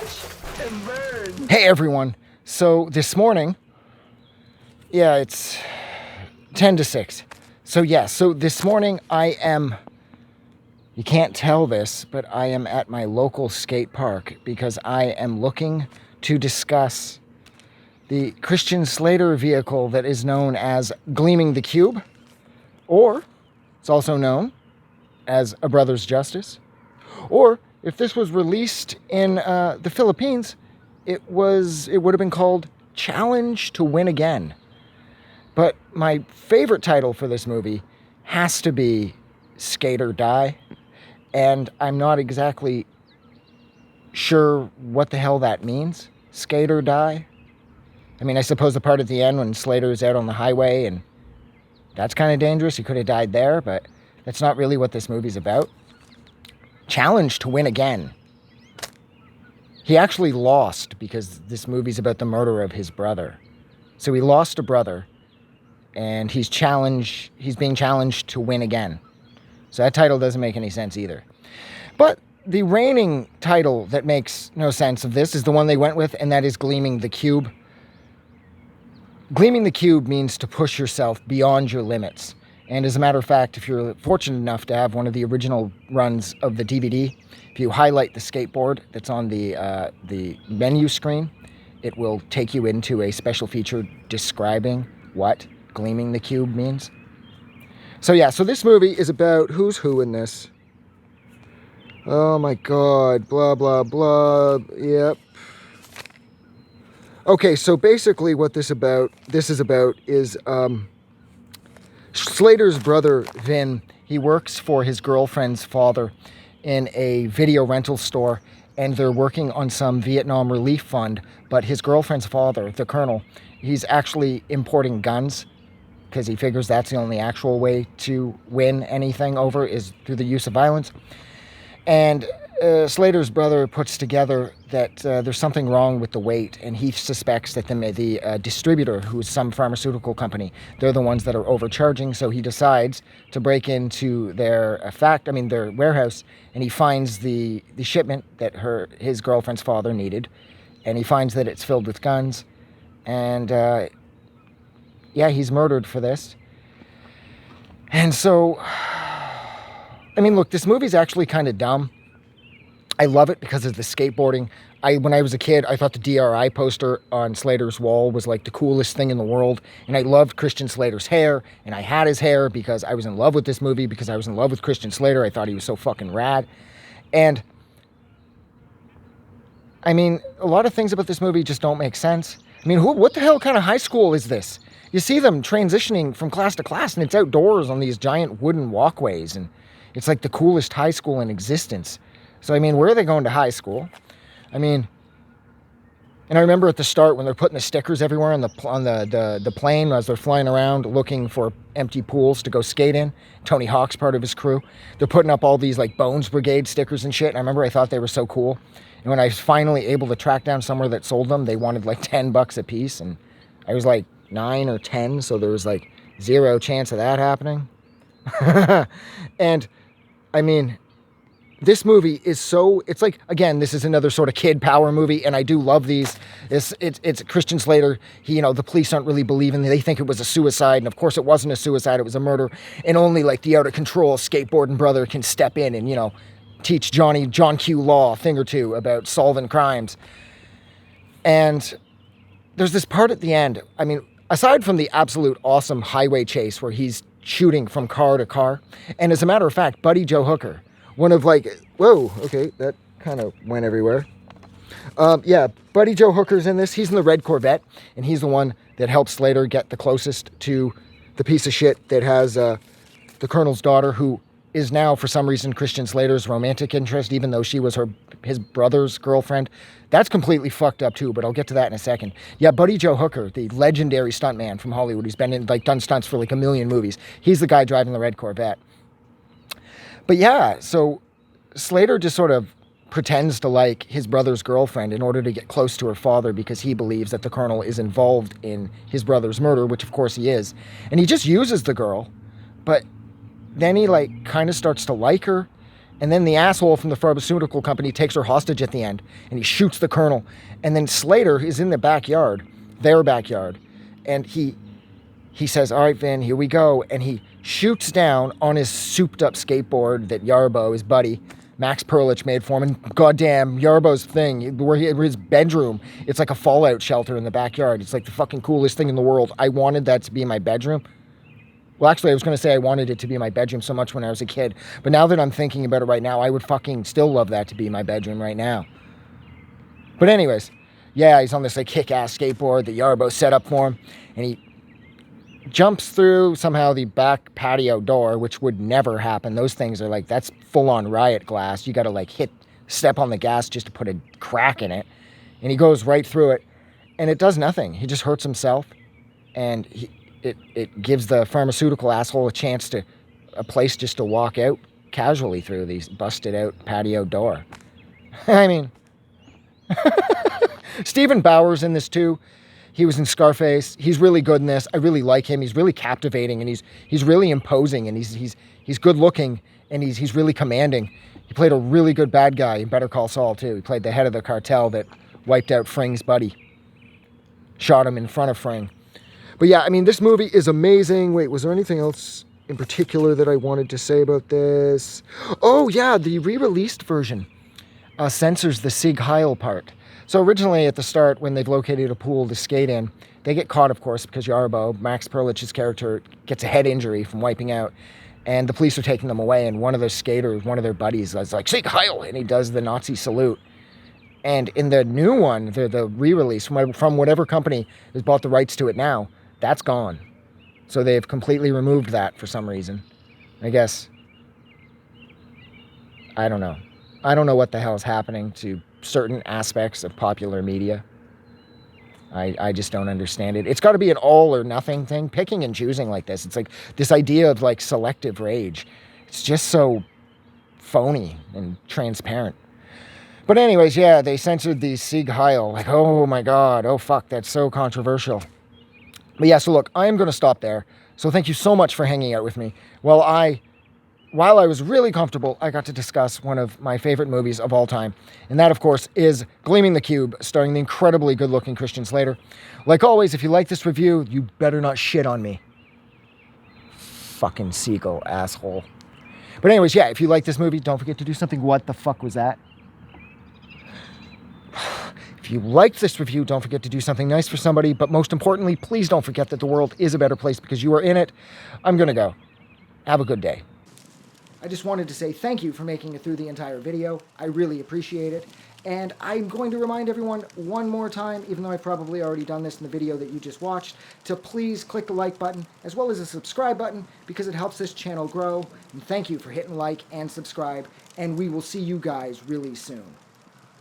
Watch and burn. Hey everyone. So this morning, yeah, it's 10 to 6. So this morning I am, you can't tell this, but I am at my local skate park because I am looking to discuss the Christian Slater vehicle that is known as Gleaming the Cube, or it's also known as A Brother's Justice, or if this was released in the Philippines, it would have been called Challenge to Win Again. But my favorite title for this movie has to be Skate or Die, and I'm not exactly sure what the hell that means. Skate or Die? I mean, I suppose the part at the end when Slater is out on the highway, and that's kind of dangerous. He could have died there, but that's not really what this movie's about. Challenge to Win Again. He actually lost because this movie's about the murder of his brother. So he lost a brother, and he's being challenged to win again. So that title doesn't make any sense either. But the reigning title that makes no sense of this is the one they went with, and that is Gleaming the Cube. Gleaming the Cube means to push yourself beyond your limits. And as a matter of fact, if you're fortunate enough to have one of the original runs of the DVD, if you highlight the skateboard that's on the menu screen, it will take you into a special feature describing what Gleaming the Cube means. So this movie is about who's who in this. Oh my god, blah, blah, blah, yep. Okay, so basically what this is about is Slater's brother, Vin. He works for his girlfriend's father in a video rental store, and they're working on some Vietnam relief fund, but his girlfriend's father, the colonel, he's actually importing guns because he figures that's the only actual way to win anything over is through the use of violence. And Slater's brother puts together that there's something wrong with the weight, and he suspects that the distributor, who's some pharmaceutical company, they're the ones that are overcharging. So he decides to break into their warehouse, and he finds the shipment that his girlfriend's father needed, and he finds that it's filled with guns, and he's murdered for this. And so, I mean, look, this movie's actually kind of dumb. I love it because of the skateboarding. When I was a kid, I thought the DRI poster on Slater's wall was like the coolest thing in the world. And I loved Christian Slater's hair. And I had his hair because I was in love with this movie, because I was in love with Christian Slater. I thought he was so fucking rad. And I mean, a lot of things about this movie just don't make sense. I mean, what the hell kind of high school is this? You see them transitioning from class to class, and it's outdoors on these giant wooden walkways. And it's like the coolest high school in existence. So, I mean, where are they going to high school? I mean, and I remember at the start when they're putting the stickers everywhere on the plane as they're flying around looking for empty pools to go skate in. Tony Hawk's part of his crew. They're putting up all these like Bones Brigade stickers and shit. And I remember I thought they were so cool. And when I was finally able to track down somewhere that sold them, they wanted like $10 a piece. And I was like 9 or 10, so there was like zero chance of that happening. And I mean, this movie is it's like, again, this is another sort of kid power movie, and I do love these. It's Christian Slater. The police aren't really believing. They think it was a suicide, and of course it wasn't a suicide, it was a murder, and only like the out of control skateboarding brother can step in and, teach John Q. Law a thing or two about solving crimes. And there's this part at the end, I mean, aside from the absolute awesome highway chase where he's shooting from car to car, and as a matter of fact, Buddy Joe Hooker, one of whoa, okay, that kind of went everywhere. Buddy Joe Hooker's in this. He's in the red Corvette, and he's the one that helps Slater get the closest to the piece of shit that has the colonel's daughter, who is now, for some reason, Christian Slater's romantic interest, even though she was his brother's girlfriend. That's completely fucked up too, but I'll get to that in a second. Yeah, Buddy Joe Hooker, the legendary stuntman from Hollywood, he's been in, done stunts for like a million movies. He's the guy driving the red Corvette. But yeah, so Slater just sort of pretends to like his brother's girlfriend in order to get close to her father, because he believes that the colonel is involved in his brother's murder, which of course he is. And he just uses the girl, but then he kind of starts to like her, And then the asshole from the pharmaceutical company takes her hostage at the end, and he shoots the colonel. And then Slater is in the backyard, their backyard, and he says, all right, Vin, here we go. And he shoots down on his souped-up skateboard that Yarbo, his buddy, Max Perlich made for him. And goddamn, Yarbo's thing, where his bedroom, it's like a fallout shelter in the backyard. It's like the fucking coolest thing in the world. I wanted that to be my bedroom. Well, actually, I was going to say I wanted it to be my bedroom so much when I was a kid. But now that I'm thinking about it right now, I would fucking still love that to be my bedroom right now. But anyways, yeah, he's on this like kick-ass skateboard that Yarbo set up for him. And he jumps through somehow the back patio door, which would never happen. Those things are like, that's full-on riot glass. You got to like step on the gas just to put a crack in it. And he goes right through it. And it does nothing. He just hurts himself. And it gives the pharmaceutical asshole a place just to walk out casually through these busted out patio door. I mean, Stephen Bauer's in this too. He was in Scarface. He's really good in this. I really like him. He's really captivating, and he's really imposing, and he's good looking, and he's really commanding. He played a really good bad guy in Better Call Saul too. He played the head of the cartel that wiped out Fring's buddy. Shot him in front of Fring. But yeah, I mean, this movie is amazing. Wait, was there anything else in particular that I wanted to say about this? Oh yeah, the re-released version censors the Sieg Heil part. So originally at the start, when they've located a pool to skate in, they get caught, of course, because Yarbo, Max Perlich's character, gets a head injury from wiping out. And the police are taking them away, and one of their skaters, one of their buddies, is like, Sieg Heil! And he does the Nazi salute. And in the new one, the re-release from whatever company has bought the rights to it now, that's gone. So they've completely removed that for some reason. I guess. I don't know. I don't know what the hell is happening to certain aspects of popular media. I just don't understand it. It's got to be an all or nothing thing. Picking and choosing like this. It's like this idea of like selective rage. It's just so phony and transparent. But anyways, yeah, they censored the Sieg Heil. Like, oh my God. Oh fuck, that's so controversial. But yeah, so look, I am going to stop there. So thank you so much for hanging out with me. While I was really comfortable, I got to discuss one of my favorite movies of all time. And that, of course, is Gleaming the Cube, starring the incredibly good-looking Christian Slater. Like always, if you like this review, you better not shit on me. Fucking seagull, asshole. But anyways, yeah, if you like this movie, don't forget to do something. What the fuck was that? If you liked this review, don't forget to do something nice for somebody. But most importantly, please don't forget that the world is a better place because you are in it. I'm going to go. Have a good day. I just wanted to say thank you for making it through the entire video. I really appreciate it. And I'm going to remind everyone one more time, even though I've probably already done this in the video that you just watched, to please click the like button as well as the subscribe button because it helps this channel grow. And thank you for hitting like and subscribe. And we will see you guys really soon.